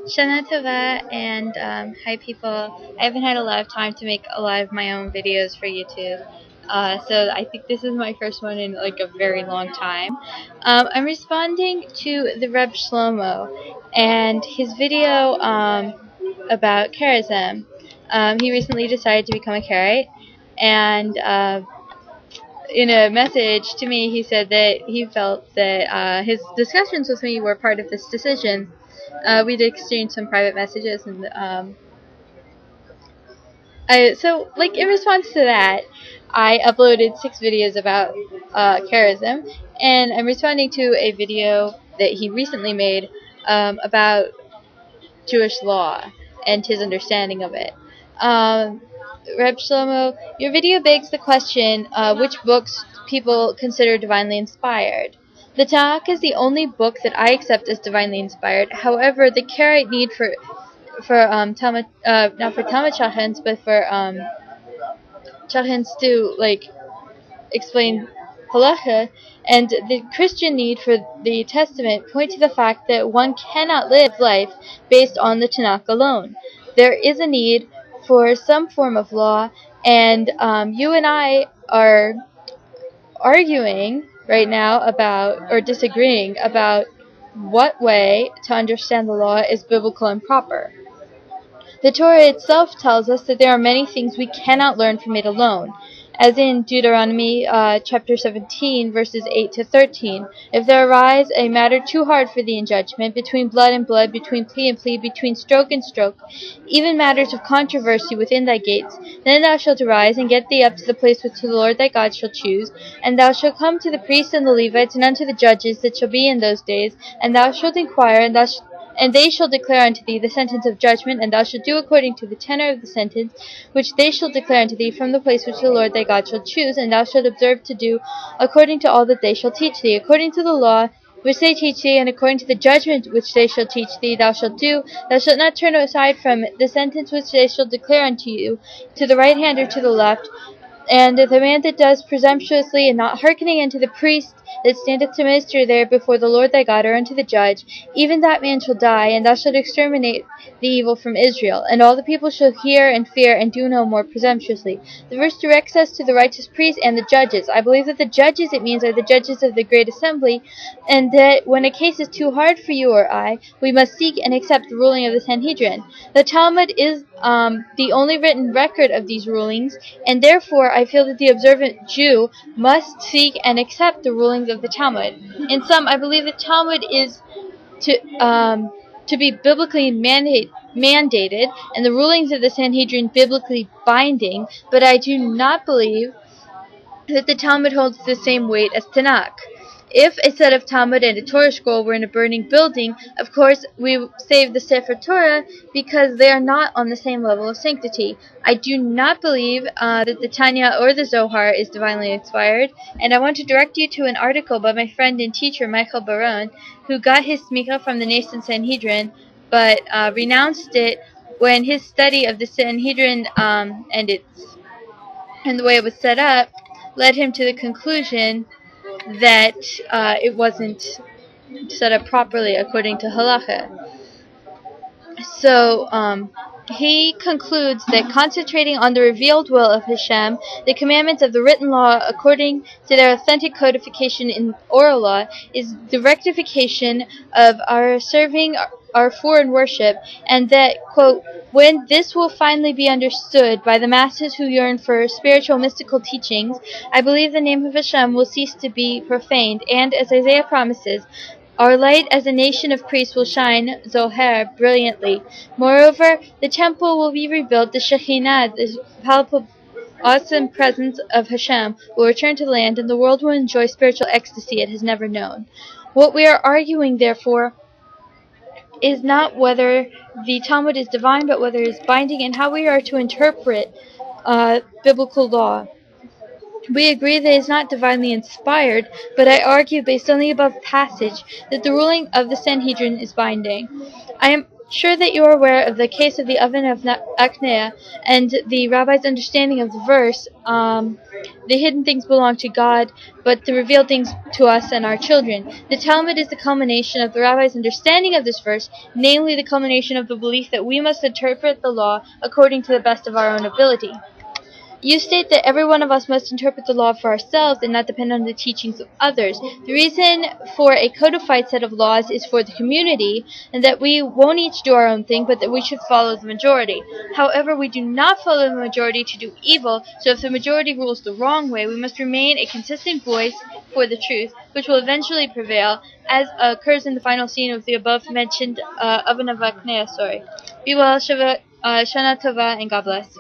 Shana Tova and hi people. I haven't had a lot of time to make a lot of my own videos for YouTube. So I think this is my first one in like a very long time. I'm responding to TheRebShlomo and his video about charism. He recently decided to become a Karaite, and in a message to me, he said that he felt that his discussions with me were part of this decision. We'd exchanged some private messages, and in response to that, I uploaded 6 videos about charism, and I'm responding to a video that he recently made about Jewish law and his understanding of it. Reb Shlomo, your video begs the question, which books people consider divinely inspired. The Tanakh is the only book that I accept as divinely inspired. However, the Karaite need for Talmud, not for Talmud Chachens, but for Chachens to explain halacha, and the Christian need for the Testament point to the fact that one cannot live life based on the Tanakh alone. There is a need for some form of law, and you and I are arguing right now about, or disagreeing about, what way to understand the law is biblical and proper. The Torah itself tells us that there are many things we cannot learn from it alone, as in Deuteronomy chapter 17, verses 8 to 13. If there arise a matter too hard for thee in judgment, between blood and blood, between plea and plea, between stroke and stroke, even matters of controversy within thy gates, then thou shalt arise and get thee up to the place which the Lord thy God shall choose, and thou shalt come to the priests and the Levites and unto the judges that shall be in those days, and thou shalt inquire, and they shall declare unto thee the sentence of judgment, and thou shalt do according to the tenor of the sentence which they shall declare unto thee from the place which the Lord thy God shall choose, and thou shalt observe to do according to all that they shall teach thee, according to the law which they teach thee, and according to the judgment which they shall teach thee, thou shalt do. Thou shalt not turn aside from the sentence which they shall declare unto you, to the right hand or to the left. And the man that does presumptuously, and not hearkening unto the priest that standeth to minister there before the Lord thy God, or unto the judge, even that man shall die, and thou shalt exterminate the evil from Israel. And all the people shall hear and fear, and do no more presumptuously. The verse directs us to the righteous priests and the judges. I believe that the judges, it means, are the judges of the great assembly, and that when a case is too hard for you or I, we must seek and accept the ruling of the Sanhedrin. The Talmud is the only written record of these rulings, and therefore I feel that the observant Jew must seek and accept the rulings of the Talmud. In sum, I believe the Talmud is to be biblically mandated, and the rulings of the Sanhedrin biblically binding, but I do not believe that the Talmud holds the same weight as Tanakh. If a set of Talmud and a Torah scroll were in a burning building, of course we save the Sefer Torah because they are not on the same level of sanctity. I do not believe that the Tanya or the Zohar is divinely inspired, and I want to direct you to an article by my friend and teacher Mikhael, who got his smicha from the nascent Sanhedrin, but renounced it when his study of the Sanhedrin and the way it was set up led him to the conclusion that it wasn't set up properly according to halacha. So he concludes that concentrating on the revealed will of Hashem, the commandments of the written law according to their authentic codification in oral law, is the rectification of our serving our foreign worship, and that, quote, when this will finally be understood by the masses who yearn for spiritual mystical teachings, I believe the name of Hashem will cease to be profaned, and, as Isaiah promises, our light as a nation of priests will shine, Zohar, brilliantly. Moreover, the temple will be rebuilt, the Shekhinah, the palpable, awesome presence of Hashem, will return to the land, and the world will enjoy spiritual ecstasy it has never known. What we are arguing, therefore, is not whether the Talmud is divine, but whether it is binding, and how we are to interpret biblical law. We agree that it is not divinely inspired, but I argue, based on the above passage, that the ruling of the Sanhedrin is binding. I am sure that you are aware of the case of the oven of Aknea and the rabbi's understanding of the verse, the hidden things belong to God, but the revealed things to us and our children. The Talmud is the culmination of the rabbi's understanding of this verse, namely the culmination of the belief that we must interpret the law according to the best of our own ability. You state that every one of us must interpret the law for ourselves and not depend on the teachings of others. The reason for a codified set of laws is for the community, and that we won't each do our own thing, but that we should follow the majority. However, we do not follow the majority to do evil, so if the majority rules the wrong way, we must remain a consistent voice for the truth, which will eventually prevail, as occurs in the final scene of the above-mentioned Oven of Aknea story. Be well, Shana Tova, and God bless.